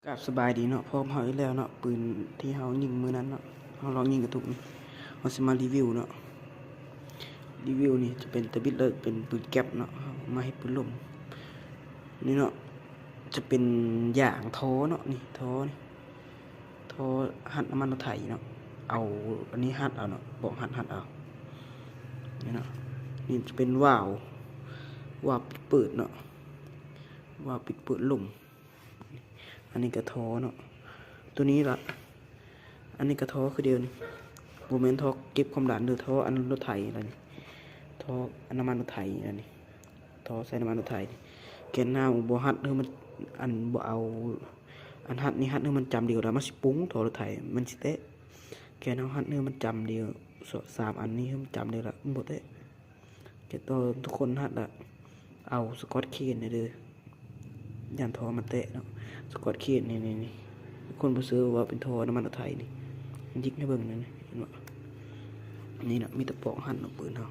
กับสบายดีเนาะพร้อมเฮาอีกแล้วเนาะปืนที่เฮายิงมื้อนั้นเนาะเฮาลองยิงกระตุกนี่เฮาสิมารีวิวเนาะรีวิวนี่จะเป็นตะบิดเลยเป็นปืนแก๊ปเนาะเอามาให้ปืนลมนี่เนาะจะเป็นอย่างท้อเนาะนี่ท้อนี่ท้อหัดน้ำมันรถไถเนาะเอาอันนี้หัดเอาเนาะบอกหัดเอานี่เนาะนี่จะเป็นวาล์วปิดเปิดเนาะวาล์วปิดเปิดลมอันนี้กระท้อเนาะตัวนี้ละอันนี้กระท้อคือเดียวนี่โมเมนต์ท้อเก็บความดันหรือท้ออันรถไถอะไรนี่ท้ออันน้ำมันรถไถอันนี้ท้อใส่น้ำมันรถไถแกนหน้าบ่ฮัดเฮ้มันอันบ่เอาอันฮัดนี่ฮัดเฮ้มันจำเดียวแล้วมันสิปุ้งท้อรถไถมันสิเตะแกนเอาฮัดเฮ้มันจำเดียวสามอันนี้เฮ้มันจำเดียวละมันบ่เตะแกตัวทุกคนฮัดละเอาสกอตเคนนี่เด้อยันท้อมันเตะเนาะสกอตเคนนี่คนผู้ซื้อว่าเป็นท้อน้ำมันรถไถนี่ยิงให้เบิ่งนั่นเห็นบ่นี่เนาะมีตะปอกหั่นเนาะปืนเฮา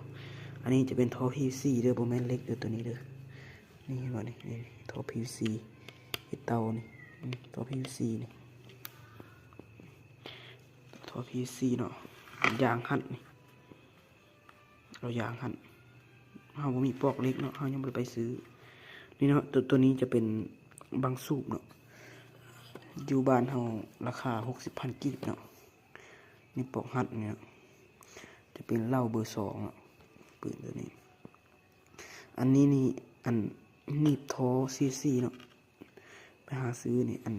อันนี้จะเป็นท่อ PVC เด้อบ่แม่นเหล็กเด้อตัวนี้เด้อนี่เห็นบ่นี่ท่อ PVC ไอ้เตานี่ท่อ PVC นี่ท่อ PVC เนาะยางหั่นนี่เรายางหั่นเฮาบ่มีปอกเหล็กเนาะเฮายังบ่ได้ไปซื้อนี่เนาะตัวนี้จะเป็นบางสูบเนาะอยู่บ้านเฮาราคา 60,000 กีบเนาะนี่ปอกหั่นเนี่ยจะเป็นเหล้าเบอร์2อ่ะปืนตัวนี้อันนี้นี่อันหนีบท่อซีเนาะไปหาซื้อนี่อัน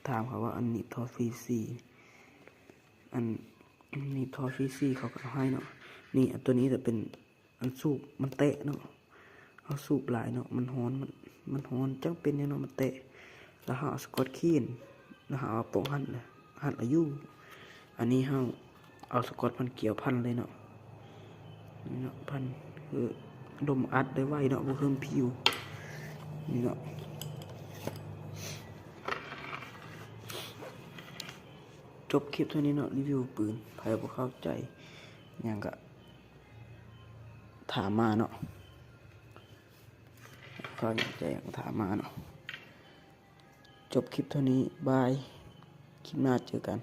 ถามเขาว่าอันหนีบท่อซีอันหนีบท่อซีเขาก็เอาให้เนาะนี่อันตัวนี้จะเป็นอันสูบมันเตะเนาะเอาสูบหลายเนาะมันฮ้อนมันฮ้อนจังเป็นเนาะมันเตะแล้วเอาสกอตคีนแล้วเอาปองหั่นอายุอันนี้เอาสกอตพันเกี่ยวพันเลยเนาะนี่เนาะพันคือลมอัดได้ไวเนาะบ่เพิ่มผิวนี่เนาะจบคลิปเท่านี้เนาะรีวิวปืนใครบ่เข้าใจหยังก็ถามมาเนาะก็อยากจะถามมาเนาะจบคลิปเท่านี้บายคลิปหน้าเจอกัน